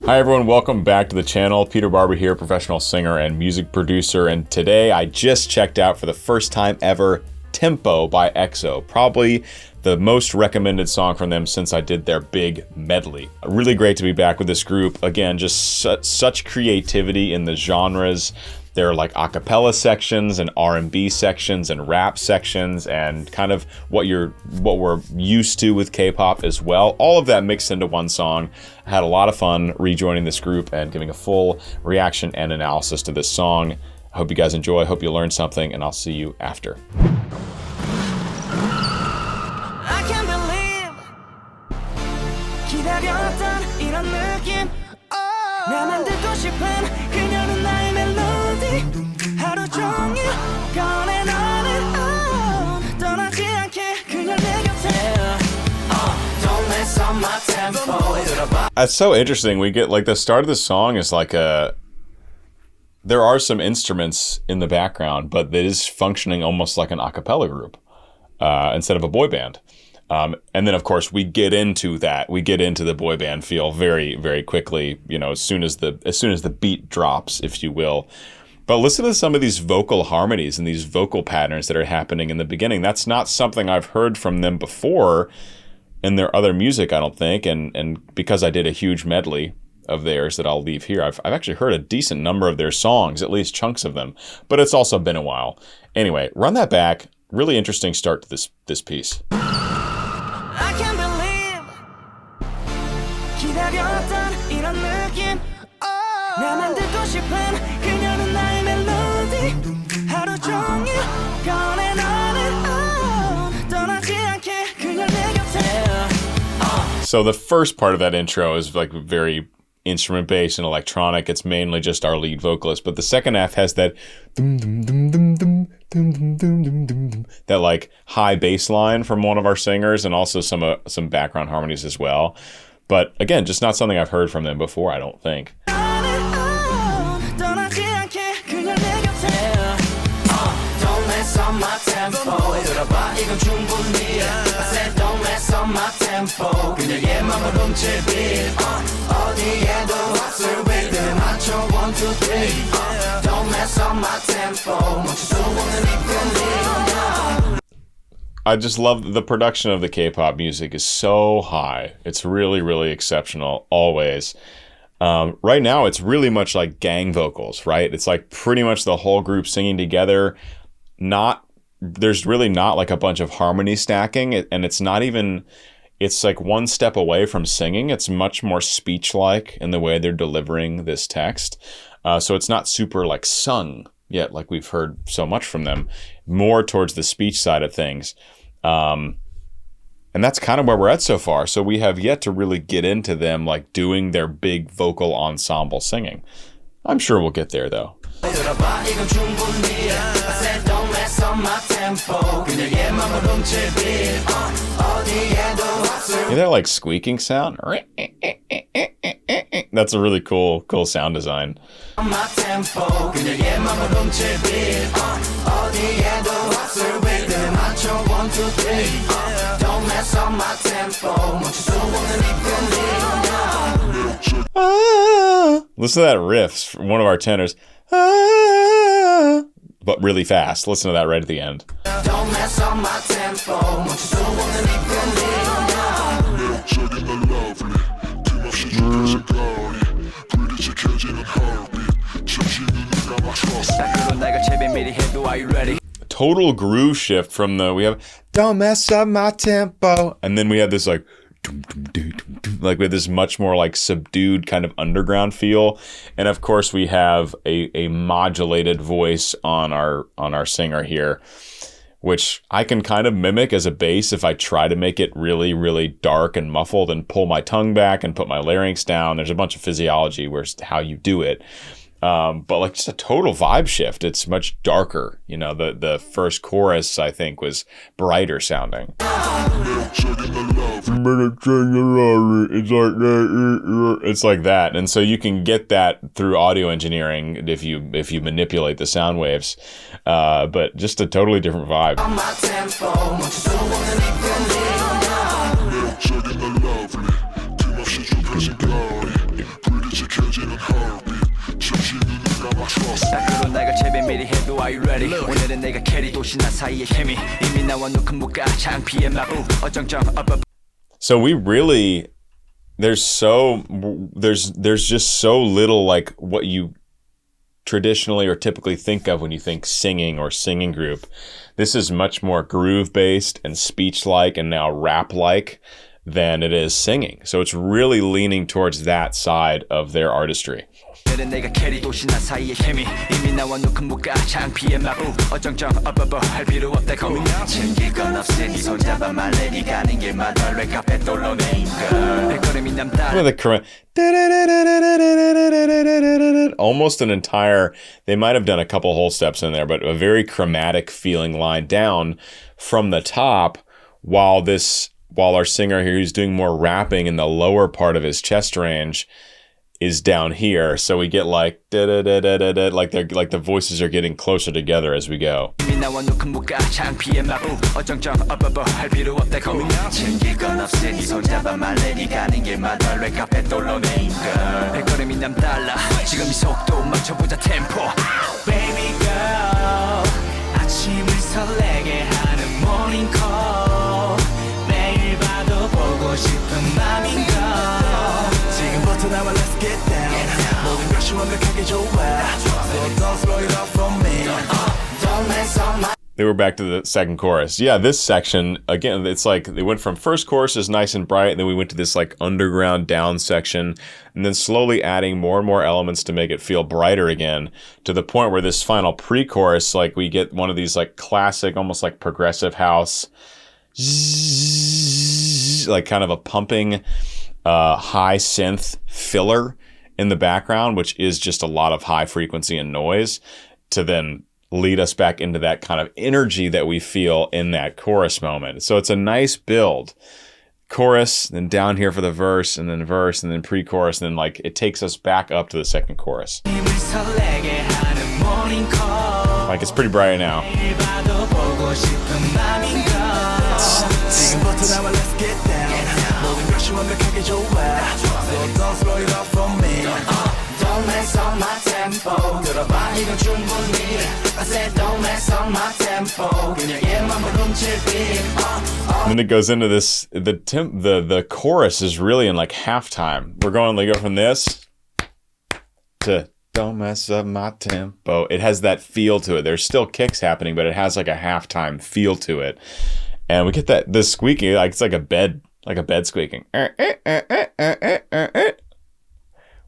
Hi everyone, welcome back to the channel. Peter Barber here, professional singer and music producer, and today I just checked out for the first time ever Tempo by EXO, probably the most recommended song from them since I did their big medley. Really great to be back with this group. Again, just such creativity in the genres. There are like a cappella sections and R&B sections and rap sections and kind of what we're used to with K-pop as well. All of that mixed into one song. I had a lot of fun rejoining this group and giving a full reaction and analysis to this song. I hope you guys enjoy. I hope you learned something, and I'll see you after. I can't believe 기다렸던 이런 느낌 나만 듣고 싶은 그녀는 나의 멜로디 하루 종일 꺼내 너는 떠나지 않게 그녀 내 곁에 Don't mess up my tempo. That's so interesting. We get like the start of the song is like there are some instruments in the background, but it is functioning almost like an a cappella group instead of a boy band. And then, of course, we get into that. We get into the boy band feel very, very quickly. You know, as soon as the beat drops, if you will. But listen to some of these vocal harmonies and these vocal patterns that are happening in the beginning. That's not something I've heard from them before in their other music, I don't think. And because I did a huge medley of theirs that I'll leave here, I've actually heard a decent number of their songs, at least chunks of them. But it's also been a while. Anyway, run that back. Really interesting start to this piece. I can't believe 기다렸던 이런 느낌 나만 듣고 싶은 그녀는 나의 멜로디 하루 종일 꺼내 너는 떠나지 않게 그녀 내 곁에 So the first part of that intro is like very instrument-based and electronic. It's mainly just our lead vocalist, but the second half has that that like high bass line from one of our singers, and also some background harmonies as well. But again, just not something I've heard from them before, I don't think. 떠나지 않게 그녀 내 곁에 Don't mess up my tempo 들어봐 이건 충분히 I said don't mess up my tempo 그녀의 맘을 훔칠 beat 어디에도 없을 rhythm 맞춰 1, 2, 3 Don't mess up my tempo 멈출 수 없는 이 feeling I just love the production of the K-pop music is so high. It's really, really exceptional, always. Right now, it's really much like gang vocals, right? It's like pretty much the whole group singing together. There's really not like a bunch of harmony stacking, and it's not even, it's like one step away from singing. It's much more speech-like in the way they're delivering this text. So it's not super like sung yet, like we've heard so much from them, more towards the speech side of things. And that's kind of where we're at so far. So we have yet to really get into them like doing their big vocal ensemble singing. I'm sure we'll get there though. Yeah, that like squeaking sound. That's a really cool sound design. Listen to that riff from one of our tenors. But really fast. Listen to that right at the end. Don't mess up my tempo. Total groove shift from we have don't mess up my tempo, and then we have this like with this much more like subdued kind of underground feel, and of course we have a modulated voice on our singer here, which I can kind of mimic as a bass if I try to make it really, really dark and muffled and pull my tongue back and put my larynx down. There's a bunch of physiology where how you do it. But like just a total vibe shift. It's much darker. You know, the first chorus I think was brighter sounding. It's like that. And so you can get that through audio engineering if you manipulate the sound waves. But just a totally different vibe. Are you ready? 오늘은 내가 캐리 도시나 사이의 케미 이미 나와 놓은 무가 창피의 마부 어정쩡 up. So we really there's just so little like what you traditionally or typically think of when you think singing or singing group. This is much more groove based and speech like and now rap like than it is singing. So it's really leaning towards that side of their artistry. 내가 캐리 도시나 사이의 케미 이미 나와 놓은 무가 창피의 마부 어정쩡 up 할 필요 없다 고민 챙길 건 없으니 손잡아 말래 네 가는 길마다 랩카페 돌로네니까 발걸음이 남달라 almost an entire, they might have done a couple whole steps in there, but a very chromatic feeling line down from the top while our singer here who's doing more rapping in the lower part of his chest range is down here. So we get like like the voices are getting closer together as we go. They were back to the second chorus. Yeah, this section, again, it's like they went from first chorus is nice and bright, and then we went to this like underground down section, and then slowly adding more and more elements to make it feel brighter again, to the point where this final pre-chorus, like we get one of these like classic, almost like progressive house, like kind of a pumping high synth filler in the background, which is just a lot of high frequency and noise, to then lead us back into that kind of energy that we feel in that chorus moment. So it's a nice build. Chorus, then down here for the verse, and then pre-chorus, and then like it takes us back up to the second chorus. Like it's pretty bright now. Don't mess on my tempo. 들어봐 이건 충분히. I said don't mess on my tempo. 그냥 얘만 훔칠 beat. And then it goes into this. The chorus is really in like halftime. They go from this to don't mess up my tempo. It has that feel to it. There's still kicks happening, but it has like a halftime feel to it. And we get the squeaking, like it's like a bed squeaking.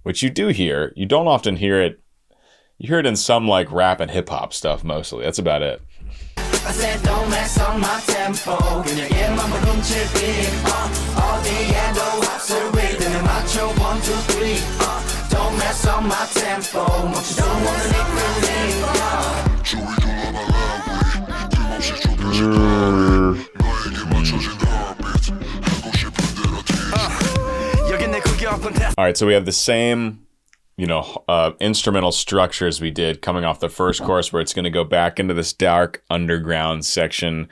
Which you do hear. You don't often hear it. You hear it in some like rap and hip hop stuff mostly. That's about it. I said don't mess on my tempo. 그냥 얘만 훔칠 beat. 어디에도 없을 rhythm에 맞춰 1, 2, 3. Don't mess on my tempo. 멈추지 않는 All right, so we have the same, instrumental structure as we did coming off the first chorus, where it's going to go back into this dark underground section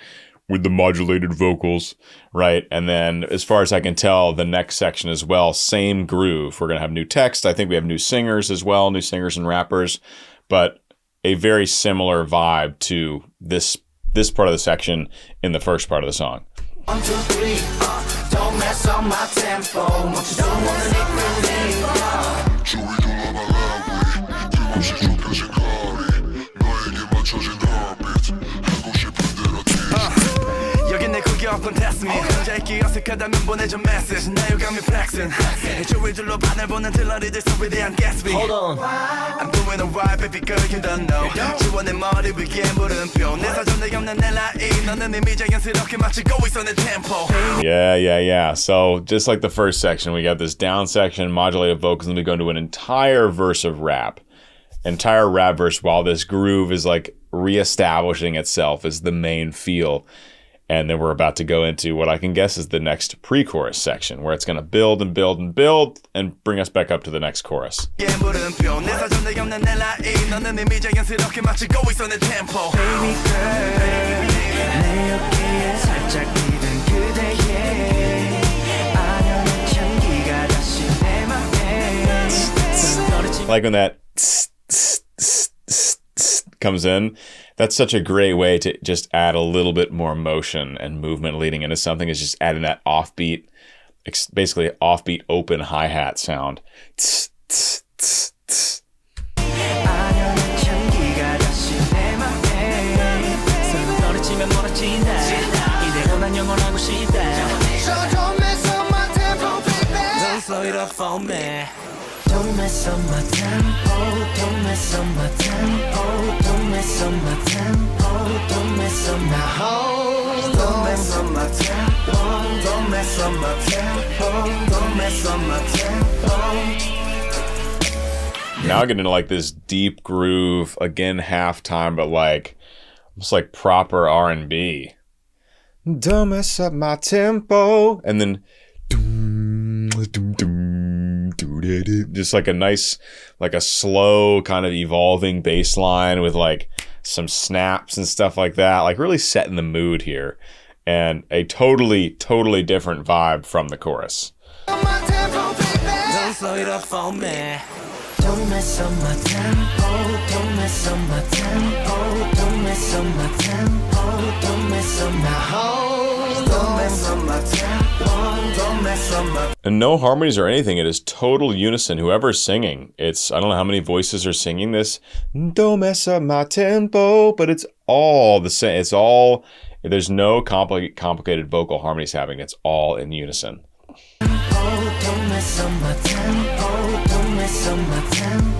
with the modulated vocals, right? And then as far as I can tell, the next section as well, same groove. We're going to have new text. I think we have new singers as well, new singers and rappers, but a very similar vibe to this part of the section in the first part of the song. 1, 2, 3, don't mess on my tempo. 멈추지 여긴 내 구겨운 테스미 혼자 있기 어색하다면 보내줘 메시지 나 유감이 플렉싱 주위 둘러 바라보는 들러리들 소리에 대한 Gatsby Hold on I'm doing alright baby girl you don't know 지원의 머리 위에 물음표 내 사전에 없는 내 라인 너는 이미 자연스럽게 맞추고 있어 내 tempo Yeah. So just like the first section, we got this down section, modulated vocals, and we go into an entire verse of rap. Entire rap verse while this groove is like reestablishing itself as the main feel. And then we're about to go into what I can guess is the next pre-chorus section, where it's going to build and build and build and bring us back up to the next chorus. Like when that comes in. That's such a great way to just add a little bit more motion and movement leading into something, is just adding that offbeat, basically offbeat open hi-hat sound. Tss, tss, tss, tss. Slow it up for me. Don't mess up my tempo. Don't mess up my tempo. Don't mess up my tempo. Don't mess up my hold. Don't mess up my tempo. Don't mess up my tempo. Don't mess up my tempo. Now I get into like this deep groove again, halftime, but like almost like proper R&B. Don't mess up my tempo, and then. Just like a nice, like a slow kind of evolving bass line with like some snaps and stuff like that, like really setting the mood here, and a totally different vibe from the chorus. Don't slow it up for me. Don't mess up my tempo. Don't mess up my tempo. Don't mess up my tempo. Don't mess up my hold. Don't mess up my tempo. Don't mess up my. And no harmonies or anything. It is total unison. Whoever's singing, it's, I don't know how many voices are singing this. Don't mess up my tempo, but it's all the same. It's all, there's no complicated vocal harmonies happening. It's all in unison. Don't mess up my tempo. Don't mess up my tempo.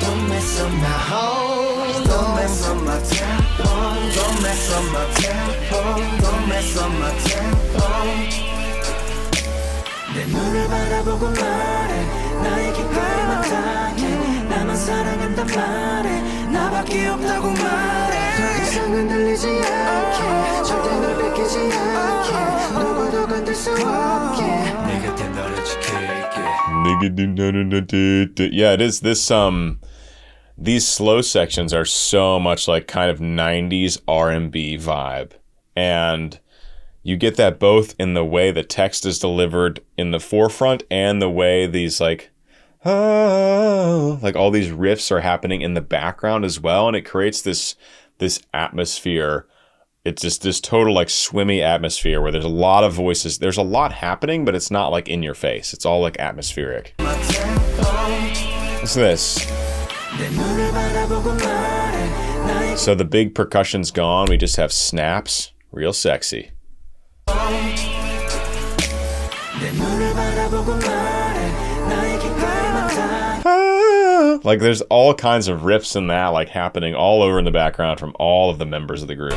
Don't mess up my hold. Don't mess up my tempo. Don't mess up my tempo. Don't mess up my tempo. 내 눈을 바라보고 말해. 나에게 갈망하게. 나만 사랑한단 말해. 나밖에 없다고 말해. 더 이상은 들리지 않게. 절대 널 뺏기지 않게. 누구도 건들 수 없게. 내 곁에 너를 지킬게. Yeah, it is this these slow sections are so much like kind of 90s R&B vibe, and you get that both in the way the text is delivered in the forefront and the way these like all these riffs are happening in the background as well, and it creates this atmosphere. It's just this total like swimmy atmosphere where there's a lot of voices. There's a lot happening, but it's not like in your face. It's all like atmospheric. What's this? So the big percussion's gone. We just have snaps. Real sexy. Like there's all kinds of riffs in that like happening all over in the background from all of the members of the group.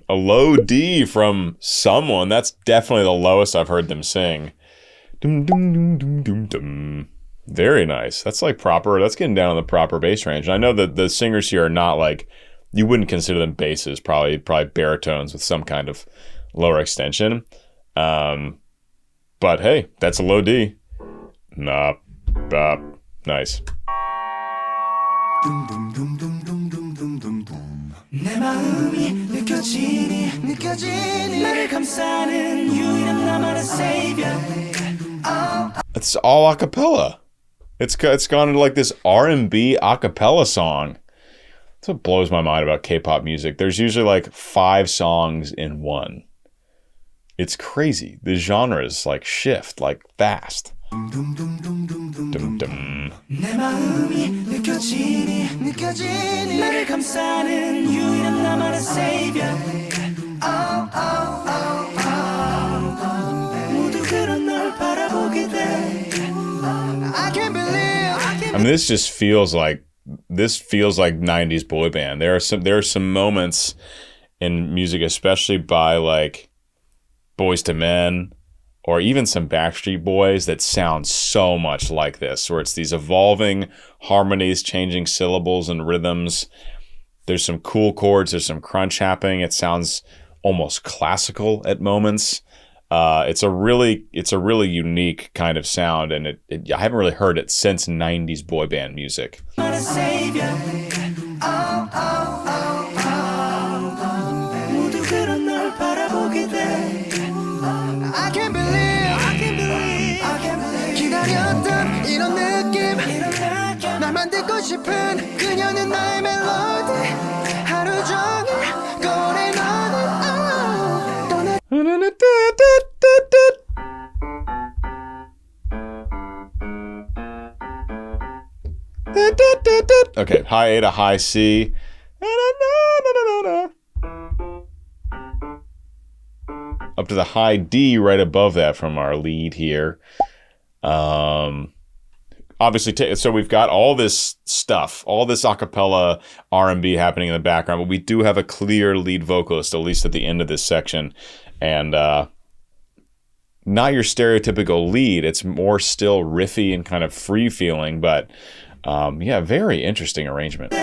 A low D from someone. That's definitely the lowest I've heard them sing. Very nice. That's like proper. That's getting down on the proper bass range. And I know that the singers here are not like, you wouldn't consider them basses. Probably baritones with some kind of lower extension. But hey, that's a low D. Nice. 내 마음이 느껴지니 나를 감싸는 유일한 나만의 savior. It's all a cappella. It's gone into like this R&B a cappella song. That's what blows my mind about K-pop music. There's usually like 5 songs in one. It's crazy. The genres like shift like fast. 내 마음이 느껴지니 나를 감싸는 유일한 나만의 savior. 모두 그런 널 바라보게 돼. I can't believe. I mean, this feels like 90s boy band. There are some moments in music, especially by like Boys to Men, or even some Backstreet Boys, that sound so much like this, where it's these evolving harmonies, changing syllables and rhythms. There's some cool chords, there's some crunch happening. It sounds almost classical at moments. It's a really unique kind of sound, and I haven't really heard it since 90s boy band music. Okay, high A to high C. Up to the high D right above that from our lead here. Obviously, so we've got all this stuff, all this a cappella R&B happening in the background, but we do have a clear lead vocalist, at least at the end of this section. And not your stereotypical lead. It's more still riffy and kind of free-feeling, but yeah, very interesting arrangement.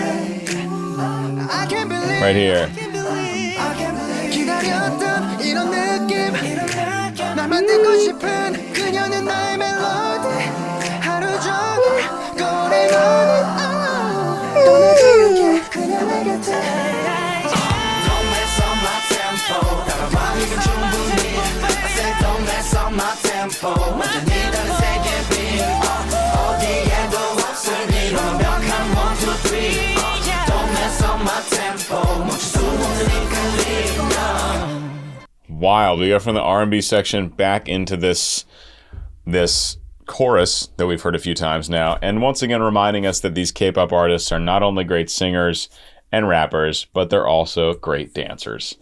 Right here. Wild. We go from the R&B section back into this chorus that we've heard a few times now, and once again reminding us that these K-pop artists are not only great singers and rappers, but they're also great dancers,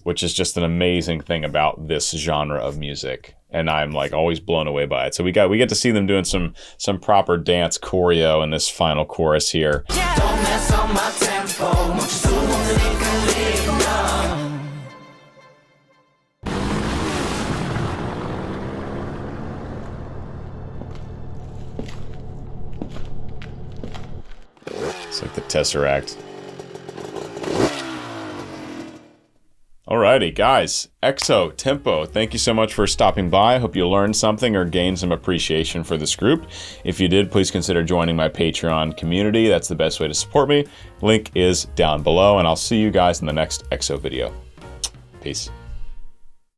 which is just an amazing thing about this genre of music, and I'm like always blown away by it. So we get to see them doing some proper dance choreo in this final chorus here. Don't mess on my tempo. It's like the Tesseract. Alrighty, guys. EXO, Tempo, thank you so much for stopping by. I hope you learned something or gained some appreciation for this group. If you did, please consider joining my Patreon community. That's the best way to support me. Link is down below, and I'll see you guys in the next EXO video. Peace.